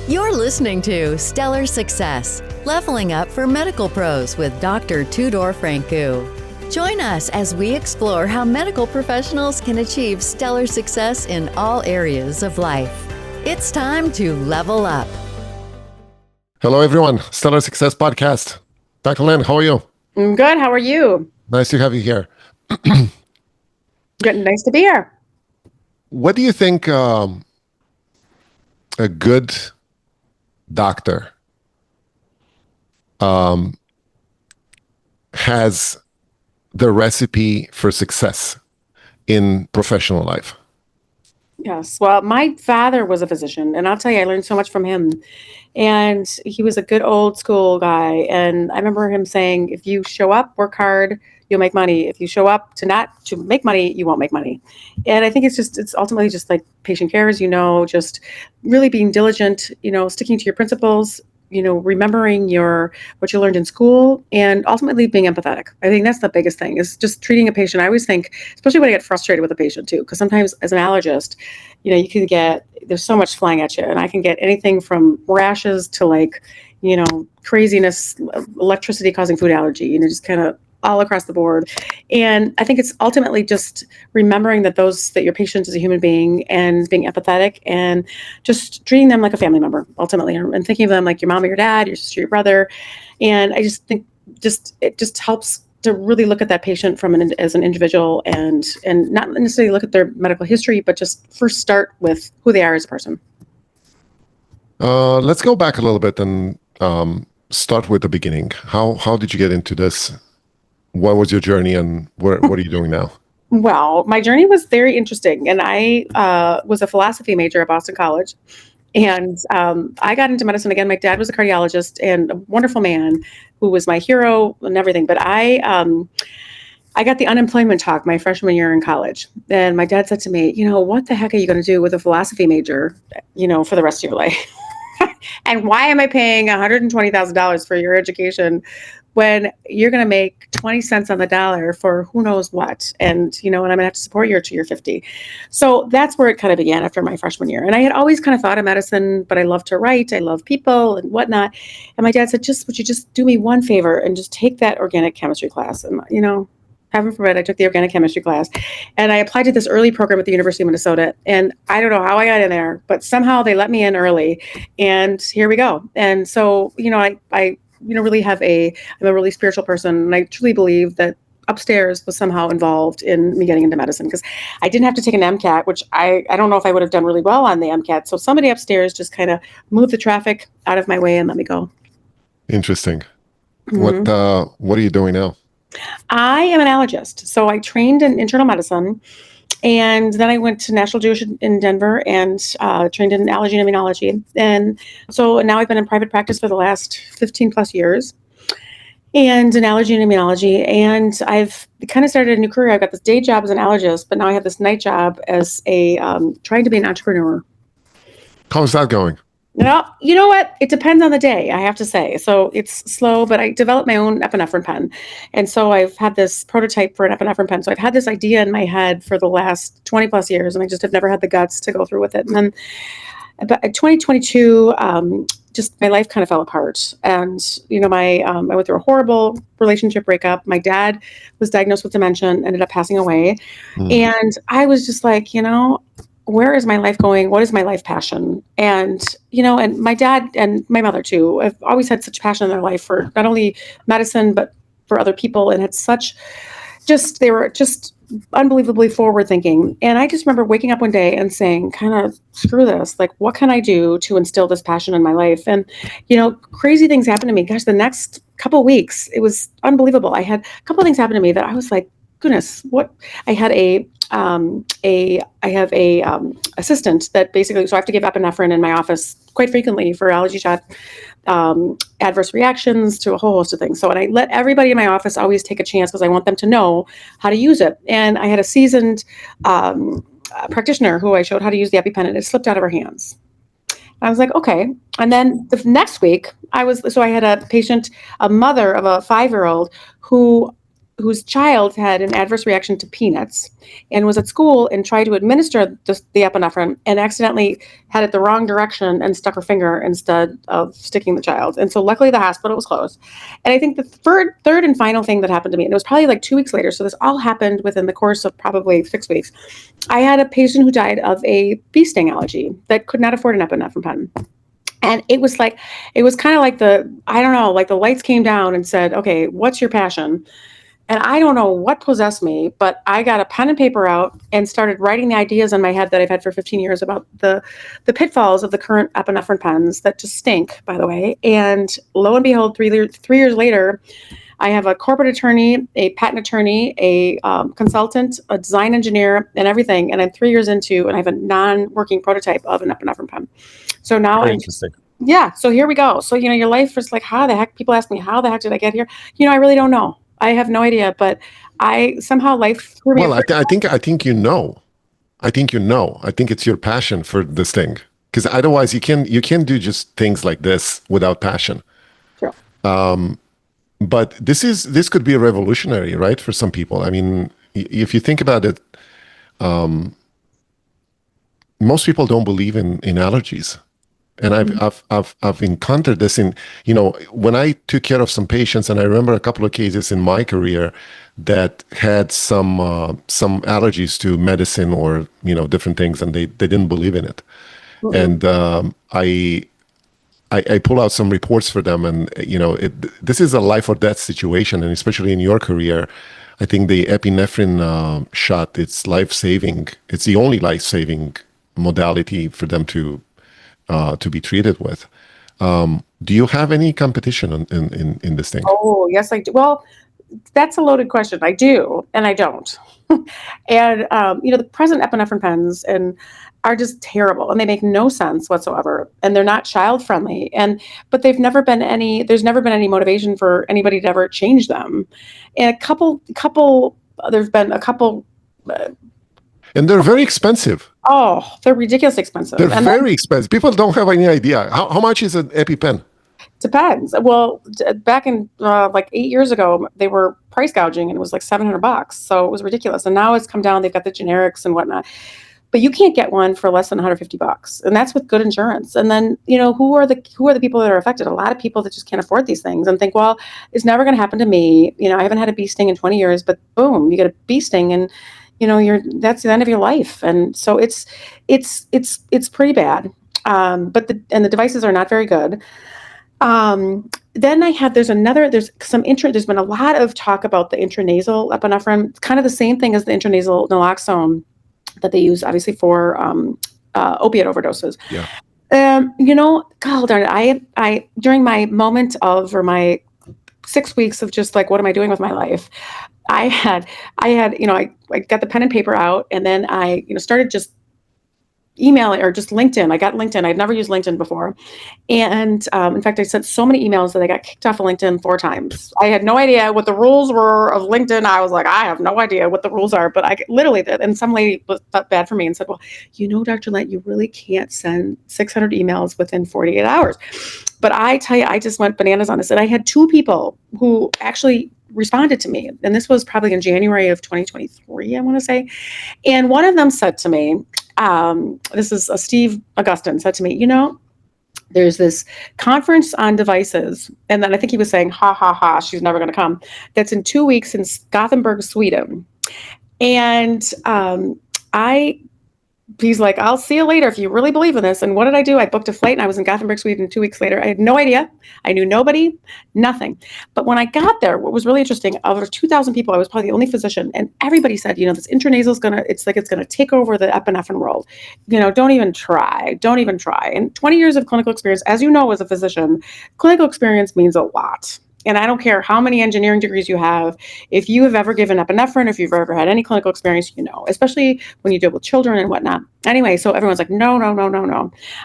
You're listening to Stellar Success, Leveling Up for Medical Pros with Dr. Tudor Francu. Join us as we explore how medical professionals can achieve stellar success in all areas of life. It's time to level up. Hello, everyone. Stellar Success Podcast. Dr. Lynn, how are you? I'm good. How are you? Nice to have you here. Good. Nice to be here. What do you think a good doctor has the recipe for success in professional life? Yes. Well, my father was a physician, and I'll tell you, I learned so much from him. And he was a good old school guy. And I remember him saying, if you show up, work hard, you'll make money. If you show up to make money, you won't make money. And I think it's ultimately just like patient care, as you know, just really being diligent, sticking to your principles, remembering what you learned in school, and ultimately being empathetic. I think that's the biggest thing, is just treating a patient. I always think, especially when I get frustrated with a patient too, because sometimes as an allergist, there's so much flying at you, and I can get anything from rashes to craziness, electricity causing food allergy, just kind of all across the board. And I think it's ultimately just remembering that your patient is a human being, and being empathetic and just treating them like a family member ultimately, and thinking of them like your mom or your dad, your sister, your brother. And I just think it just helps to really look at that patient as an individual, and not necessarily look at their medical history, but just first start with who they are as a person. Let's go back a little bit and start with the beginning. How did you get into this? What was your journey, and what are you doing now? Well, my journey was very interesting, and I was a philosophy major at Boston College, and I got into medicine again. My dad was a cardiologist and a wonderful man who was my hero and everything. But I got the unemployment talk my freshman year in college, and my dad said to me, what the heck are you going to do with a philosophy major, for the rest of your life? And why am I paying $120,000 for your education when you're going to make 20 cents on the dollar for who knows what? And, and I'm going to have to support you until you're 50. So that's where it kind of began after my freshman year. And I had always kind of thought of medicine, but I love to write. I love people and whatnot. And my dad said, would you just do me one favor and just take that organic chemistry class? And, heaven forbid, I took the organic chemistry class, and I applied to this early program at the University of Minnesota. And I don't know how I got in there, but somehow they let me in early, and here we go. And so, I really I'm a really spiritual person, and I truly believe that upstairs was somehow involved in me getting into medicine, because I didn't have to take an MCAT, which I don't know if I would have done really well on the MCAT. So somebody upstairs just kind of moved the traffic out of my way and let me go. Interesting. Mm-hmm. What are you doing now? I am an allergist. So I trained in internal medicine, and then I went to National Jewish in Denver and trained in allergy and immunology. And so now I've been in private practice for the last 15 plus years, and in allergy and immunology. And I've kind of started a new career. I've got this day job as an allergist, but now I have this night job as trying to be an entrepreneur. How's that going? Well, you know what? It depends on the day, I have to say. So it's slow, but I developed my own epinephrine pen. And so I've had this prototype for an epinephrine pen. So I've had this idea in my head for the last 20 plus years, and I just have never had the guts to go through with it. And then about 2022, just my life kind of fell apart. And, I went through a horrible relationship breakup. My dad was diagnosed with dementia, ended up passing away. And I was just like, where is my life going? What is my life passion? And, and my dad and my mother too, have always had such passion in their life for not only medicine, but for other people, and had they were just unbelievably forward thinking. And I just remember waking up one day and saying, kind of, screw this. Like, what can I do to instill this passion in my life? And, crazy things happened to me. Gosh, the next couple of weeks, it was unbelievable. I had a couple of things happen to me that I was like, goodness, what? I had assistant that basically, so I have to give epinephrine in my office quite frequently for allergy shot, adverse reactions to a whole host of things. So, and I let everybody in my office always take a chance, because I want them to know how to use it. And I had a seasoned practitioner who I showed how to use the EpiPen, and it slipped out of her hands. I was like, okay. And then the next week I had a patient, a mother of a 5-year-old who whose child had an adverse reaction to peanuts and was at school and tried to administer the epinephrine and accidentally had it the wrong direction and stuck her finger instead of sticking the child. And so luckily the hospital was closed. And I think the third and final thing that happened to me, and it was probably like 2 weeks later, so this all happened within the course of probably 6 weeks. I had a patient who died of a bee sting allergy that could not afford an epinephrine pen. And it was kind of like like the lights came down and said, okay, what's your passion? And I don't know what possessed me, but I got a pen and paper out and started writing the ideas in my head that I've had for 15 years about the pitfalls of the current epinephrine pens that just stink, by the way. And lo and behold, 3 years later, I have a corporate attorney, a patent attorney, a consultant, a design engineer, and everything. And I'm 3 years into, and I have a non-working prototype of an epinephrine pen. So now Interesting. Yeah. So here we go. So, your life is like, how the heck, people ask me, how the heck did I get here? I really don't know. I have no idea, but life threw me. Well, I think you know. I think it's your passion for this thing, because otherwise you can't do just things like this without passion. True. But this could be revolutionary, right? For some people. I mean, if you think about it, most people don't believe in allergies. And I've encountered this in, when I took care of some patients, and I remember a couple of cases in my career that had some allergies to medicine or, different things, and they didn't believe in it. Mm-hmm. And I pull out some reports for them, and, this is a life or death situation. And especially in your career, I think the epinephrine shot, it's life-saving. It's the only life-saving modality for them to be treated with. Do you have any competition in this thing? Oh, yes, I do. Well, that's a loaded question. I do, and I don't. And, the present epinephrine pens are just terrible, and they make no sense whatsoever, and they're not child friendly. But there's never been any motivation for anybody to ever change them. And there's been a couple. And they're very expensive. Oh, they're ridiculously expensive. They're very expensive. People don't have any idea. How much is an EpiPen? Depends. Well, back in like 8 years ago, they were price gouging, and it was like $700. So it was ridiculous. And now it's come down. They've got the generics and whatnot. But you can't get one for less than $150, and that's with good insurance. And then, who are the people that are affected? A lot of people that just can't afford these things and think, well, it's never going to happen to me. I haven't had a bee sting in 20 years, but boom, you get a bee sting, and that's the end of your life. And so it's pretty bad. But the devices are not very good. Then there's been a lot of talk about the intranasal epinephrine. It's kind of the same thing as the intranasal naloxone that they use obviously for opiate overdoses. Yeah. God darn it. I during my moment of, or my 6 weeks of just like, what am I doing with my life? I got the pen and paper out, and then I, started just emailing, or just LinkedIn. I got LinkedIn. I'd never used LinkedIn before. And in fact, I sent so many emails that I got kicked off of LinkedIn 4 times. I had no idea what the rules were of LinkedIn. I was like, I have no idea what the rules are, but I literally did. And some lady felt bad for me and said, well, Dr. Lent, you really can't send 600 emails within 48 hours. But I tell you, I just went bananas on this. And I had 2 people who actually responded to me. And this was probably in January of 2023, I want to say. And one of them said to me, this is Steve Augustin, said to me, there's this conference on devices. And then I think he was saying, ha, ha, ha, she's never going to come. That's in 2 weeks in Gothenburg, Sweden. And he's like, I'll see you later if you really believe in this. And what did I do? I booked a flight, and I was in Gothenburg, Sweden 2 weeks later. I had no idea. I knew nobody, nothing. But when I got there, what was really interesting, out of 2,000 people, I was probably the only physician, and everybody said, this intranasal is it's going to take over the epinephrine world. Don't even try. And 20 years of clinical experience, as you know, as a physician, clinical experience means a lot. And I don't care how many engineering degrees you have. If you have ever given epinephrine, if you've ever had any clinical experience, especially when you deal with children and whatnot. Anyway, so everyone's like, no.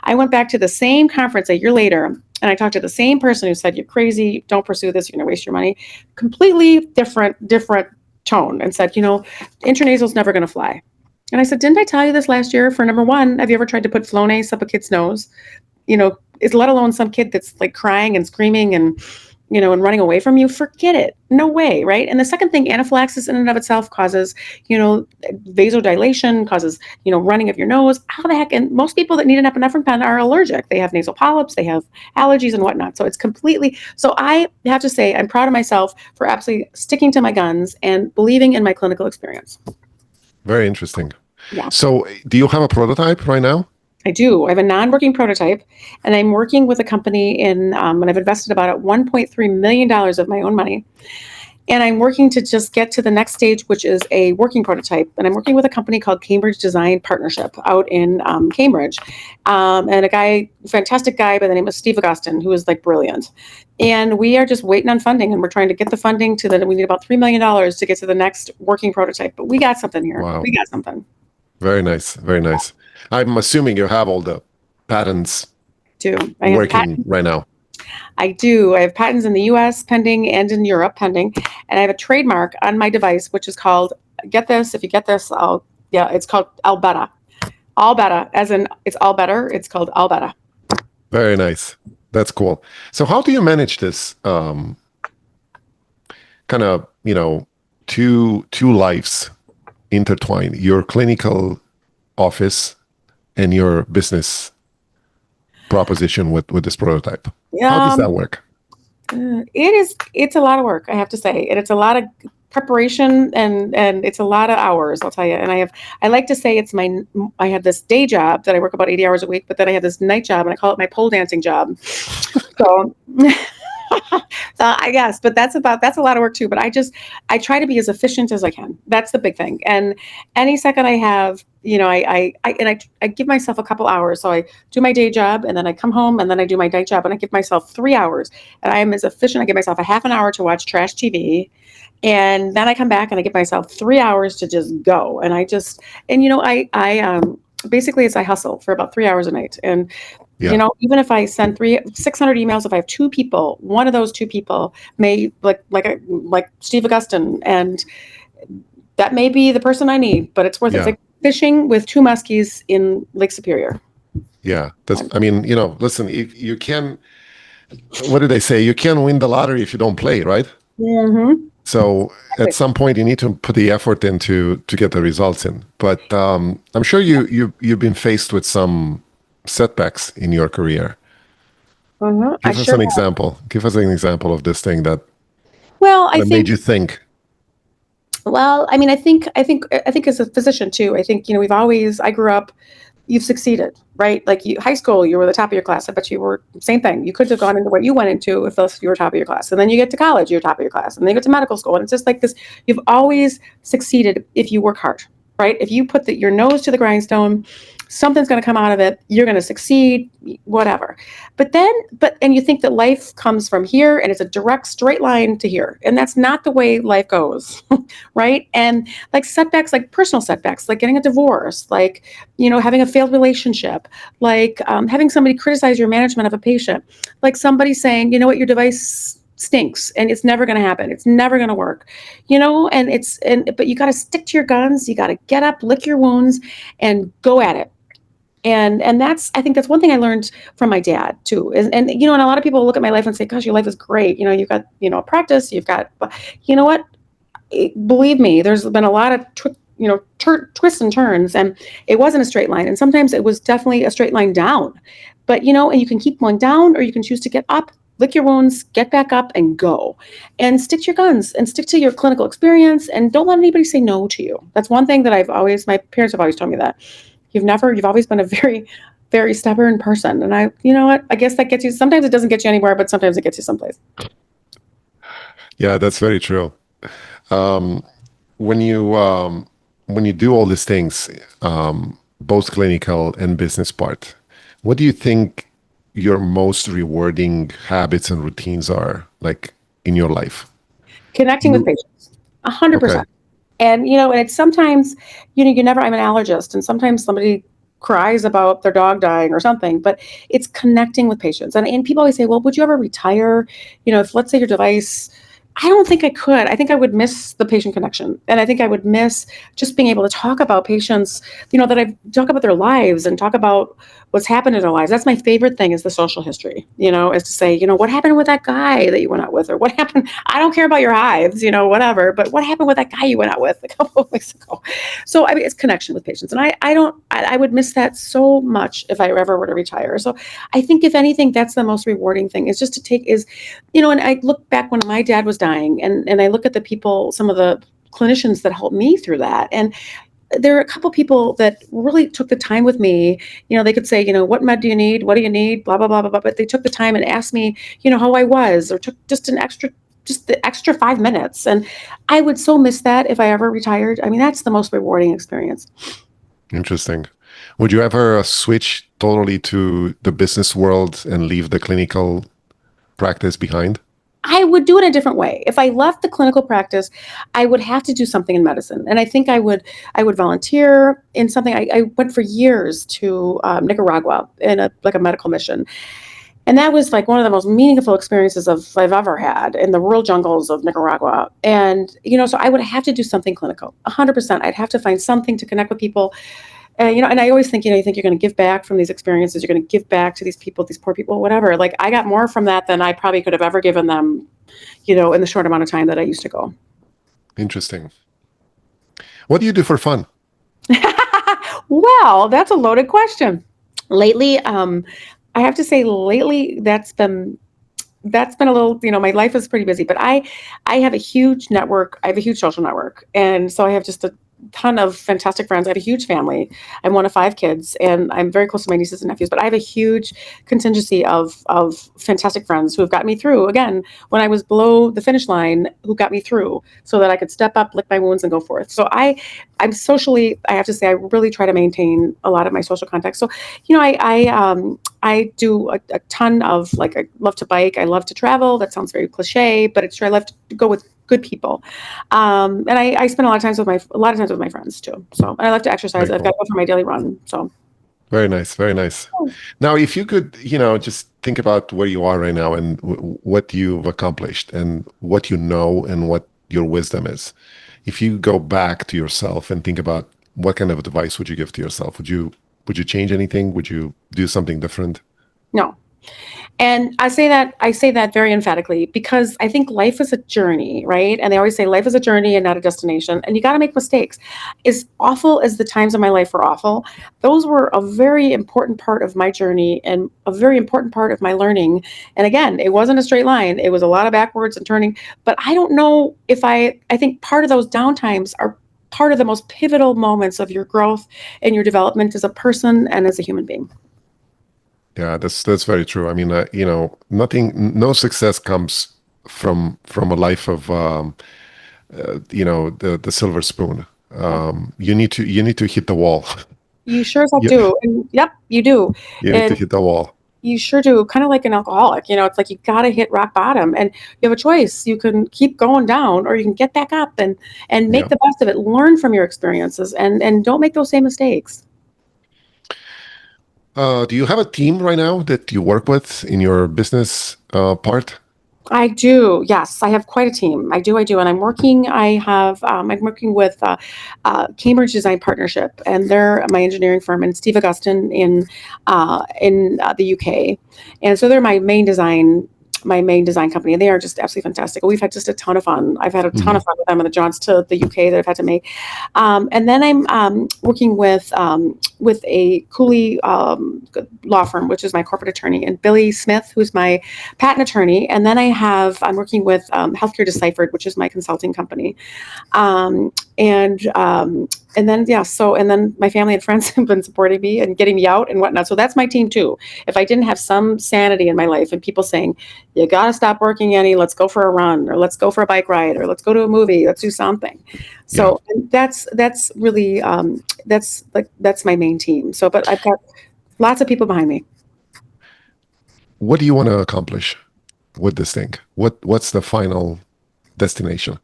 I went back to the same conference a year later, and I talked to the same person who said, you're crazy, don't pursue this, you're going to waste your money. Completely different tone, and said, intranasal is never going to fly. And I said, didn't I tell you this last year? For number one, have you ever tried to put Flonase up a kid's nose? Let alone some kid that's like crying and screaming and and running away from you, forget it. No way, right? And the second thing, anaphylaxis in and of itself causes, vasodilation, causes, running of your nose. How the heck? And most people that need an epinephrine pen are allergic. They have nasal polyps, they have allergies and whatnot. So it's completely, so I have to say, I'm proud of myself for absolutely sticking to my guns and believing in my clinical experience. Very interesting. Yeah. So do you have a prototype right now? I do. I have a non-working prototype, and I'm working with a company and I've invested about $1.3 million of my own money. And I'm working to just get to the next stage, which is a working prototype. And I'm working with a company called Cambridge Design Partnership out in Cambridge. And fantastic guy by the name of Steve Augustin, who is like brilliant. And we are just waiting on funding, and we're trying to get the funding we need about $3 million to get to the next working prototype. But we got something here. Wow. We got something. Very nice. Very nice. I'm assuming you have all the patents working right now. I do. I have patents in the US pending and in Europe pending. And I have a trademark on my device, which is called, get this, if you get this, it's called Albeta. Albeta, as in it's all better. It's called Albeta. Very nice. That's cool. So how do you manage this kind of, two lives intertwined, your clinical office and your business proposition with this prototype? How does that work? It's a lot of work, I have to say. And it's a lot of preparation and it's a lot of hours, I'll tell you. And I like to say I have this day job that I work about 80 hours a week, but then I have this night job and I call it my pole dancing job. So I guess, but that's a lot of work too. But I try to be as efficient as I can. That's the big thing. And any second I have, I give myself a couple hours. So I do my day job and then I come home and then I do my night job and I give myself 3 hours and I am as efficient. I give myself a half an hour to watch trash TV. And then I come back and I give myself 3 hours to just go. And basically I hustle for about 3 hours a night. And even if I send 600 emails, if I have 2 people, one of those 2 people may like Steve Augustin, and that may be the person I need, but it's worth it. It's like fishing with 2 muskies in Lake Superior. Yeah. Listen, you can, what did they say? You can't win the lottery if you don't play, right? Mm-hmm. So at some point you need to put the effort in to get the results in. But I'm sure you've been faced with some setbacks in your career. Mm-hmm. Give us an example. Give us an example of this thing that made you think. Well, I mean, I think as a physician too, I think, I grew up, you've succeeded, right? Like high school, you were the top of your class. I bet you were same thing. You could have gone into what you went into if you were top of your class. And then you get to college, you're top of your class. And then you go to medical school. And it's just like this, you've always succeeded if you work hard, right? If you put your nose to the grindstone, something's going to come out of it. You're going to succeed, whatever. And you think that life comes from here and it's a direct straight line to here. And that's not the way life goes, right? And like setbacks, like personal setbacks, like getting a divorce, like, having a failed relationship, like having somebody criticize your management of a patient, like somebody saying, your device stinks and it's never going to happen. It's never going to work, but you got to stick to your guns. You got to get up, lick your wounds and go at it. And I think that's one thing I learned from my dad too. And a lot of people look at my life and say, gosh, your life is great. You've got, a practice, you've got, you know what, believe me, there's been a lot of, twists and turns, and it wasn't a straight line. And sometimes it was definitely a straight line down, but, and you can keep going down or you can choose to get up, lick your wounds, get back up and go and stick to your guns and stick to your clinical experience and don't let anybody say no to you. That's one thing that my parents have always told me that. You've always been a very, very stubborn person. And I guess that gets you, sometimes it doesn't get you anywhere, but sometimes it gets you someplace. Yeah, that's very true. When you do all these things, both clinical and business part, what do you think your most rewarding habits and routines are like in your life? Connecting with patients, 100%. Okay. And, and it's sometimes, I'm an allergist and sometimes somebody cries about their dog dying or something, but it's connecting with patients. And people always say, well, would you ever retire? If let's say your device, I don't think I could. I think I would miss the patient connection. And I think I would miss just being able to talk about patients, that I talk about their lives and talk about what's happened in our lives. That's my favorite thing, is the social history, is to say, what happened with that guy that you went out with, or what happened, I don't care about your hives, whatever, but what happened with that guy you went out with a couple of weeks ago. So, I mean, it's connection with patients. And I would miss that so much if I ever were to retire. So I think if anything, that's the most rewarding thing, is just to and I look back when my dad was dying, and I look at the people, some of the clinicians that helped me through that. And there are a couple people that really took the time with me. They could say, what med do you need? What do you need? Blah, blah, blah, blah, blah. But they took the time and asked me, how I was, or took just the extra 5 minutes. And I would so miss that if I ever retired. I mean, that's the most rewarding experience. Interesting. Would you ever switch totally to the business world and leave the clinical practice behind? I would do it a different way. If I left the clinical practice, I would have to do something in medicine. And I think I would volunteer in something. I went for years to Nicaragua in a medical mission. And that was like one of the most meaningful experiences I've ever had, in the rural jungles of Nicaragua. And, so I would have to do something clinical, 100%. I'd have to find something to connect with people. And I always think, you think you're going to give back from these experiences. You're going to give back to these people, these poor people, whatever. Like, I got more from that than I probably could have ever given them, in the short amount of time that I used to go. Interesting. What do you do for fun? Well, that's a loaded question. Lately, I have to say, that's been a little, my life is pretty busy, but I have a huge network. I have a huge social network. And so I have just a ton of fantastic friends. I have a huge family. I'm one of 5 kids, and I'm very close to my nieces and nephews, but I have a huge contingency of fantastic friends who have got me through, again, when I was below the finish line, who got me through so that I could step up, lick my wounds, and go forth. So I'm socially, I have to say, I really try to maintain a lot of my social contacts. So, I do a ton of, I love to bike. I love to travel. That sounds very cliche, but it's true. I love to go with good people. And I spend a lot of times with my friends too. So, and I love to exercise. I've got to go for my daily run. So. Very nice. Very nice. Now, if you could, just think about where you are right now, and what you've accomplished, and what you know, and what your wisdom is. If you go back to yourself and think about, what kind of advice would you give to yourself? Would you change anything? Would you do something different? No. And I say that very emphatically, because I think life is a journey, right? And they always say life is a journey and not a destination. And you got to make mistakes. As awful as the times of my life were awful, those were a very important part of my journey and a very important part of my learning. And again, it wasn't a straight line. It was a lot of backwards and turning. But I don't know if I think part of those downtimes are part of the most pivotal moments of your growth and your development as a person and as a human being. Yeah, that's very true. I mean, no success comes from a life of, the silver spoon. You need to hit the wall. You sure as heck do. And yep, you do. You need to hit the wall. You sure do. Kind of like an alcoholic, it's like you got to hit rock bottom, and you have a choice. You can keep going down, or you can get back up and make the best of it. Learn from your experiences, and don't make those same mistakes. Do you have a team right now that you work with in your business part? I do. Yes, I have quite a team. I do. And I'm working with Cambridge Design Partnership, and they're my engineering firm, and Steve Augustin in the UK. And so they're my main design company, and they are just absolutely fantastic. We've had just a ton of fun. I've had a ton of fun with them and the jaunt's to the UK that I've had to make. And then I'm working with a Cooley law firm, which is my corporate attorney, and Billy Smith, who's my patent attorney. And then I'm working with Healthcare Deciphered, which is my consulting company. And then my family and friends have been supporting me and getting me out and whatnot. So that's my team too. If I didn't have some sanity in my life and people saying, you got to stop working, Annie, let's go for a run, or let's go for a bike ride, or let's go to a movie, let's do something. So that's really, that's my main team. So, but I've got lots of people behind me. What do you want to accomplish with this thing? What's the final destination?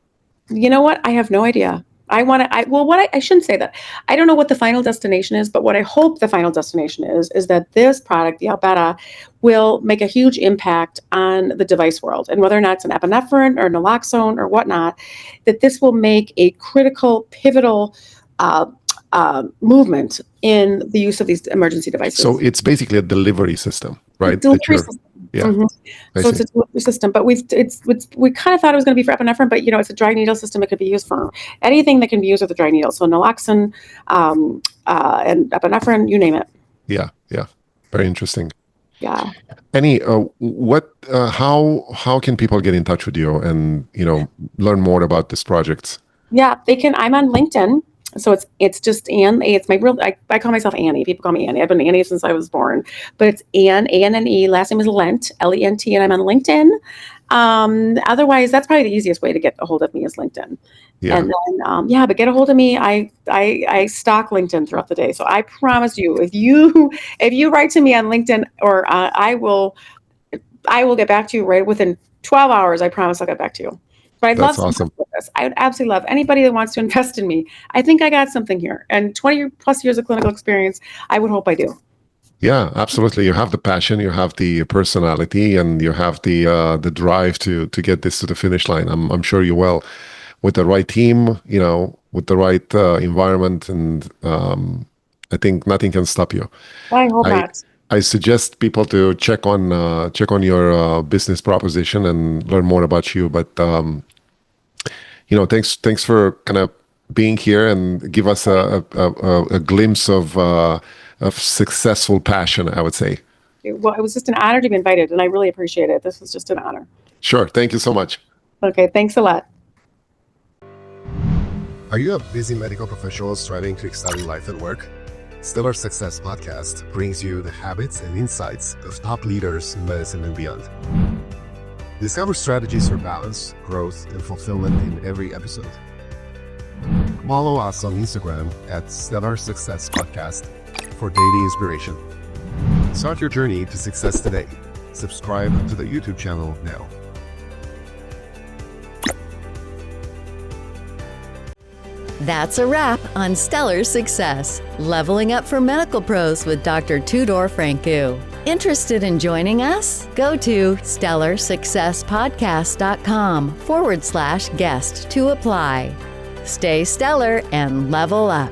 You know what? I have no idea. I shouldn't say that. I don't know what the final destination is, but what I hope the final destination is that this product, the Albeta, will make a huge impact on the device world. And whether or not it's an epinephrine or naloxone or whatnot, that this will make a critical, pivotal movement in the use of these emergency devices. So it's basically a delivery system, right? Delivery system. Yeah. Mhm. I So it's see. a delivery system, but we kind of thought it was going to be for epinephrine, but it's a dry needle system. It could be used for anything that can be used with a dry needle. So naloxone, and epinephrine, you name it. Yeah. Very interesting. Yeah. How can people get in touch with you and, learn more about this project? Yeah, they can. I'm on LinkedIn. So it's just Anne. It's my real. I call myself Annie. People call me Annie. I've been Annie since I was born. But it's Anne, Anne. Last name is Lent, Lent, and I'm on LinkedIn. Otherwise, that's probably the easiest way to get a hold of me is LinkedIn. Yeah. And then but get a hold of me. I stalk LinkedIn throughout the day. So I promise you, if you write to me on LinkedIn, or I will get back to you right within 12 hours. I promise I'll get back to you. But I'd love That's awesome. some help with this. I would absolutely love anybody that wants to invest in me. I think I got something here. And 20 plus years of clinical experience, I would hope I do. Yeah, absolutely. You have the passion, you have the personality, and you have the drive to get this to the finish line. I'm sure you will, with the right team, with the right environment, and I think nothing can stop you. I hope not. I suggest people to check on your business proposition and learn more about you. But thanks for kind of being here and give us a glimpse of successful passion, I would say. Well, it was just an honor to be invited, and I really appreciate it. This was just an honor. Sure. Thank you so much. Okay. Thanks a lot. Are you a busy medical professional striving to excel in life and work? Stellar Success Podcast brings you the habits and insights of top leaders in medicine and beyond. Discover strategies for balance, growth, and fulfillment in every episode. Follow us on Instagram at Stellar Success Podcast for daily inspiration. Start your journey to success today. Subscribe to the YouTube channel now. That's a wrap on Stellar Success, Leveling Up for Medical Pros with Dr. Tudor Francu. Interested in joining us? Go to stellarsuccesspodcast.com/guest to apply. Stay stellar and level up.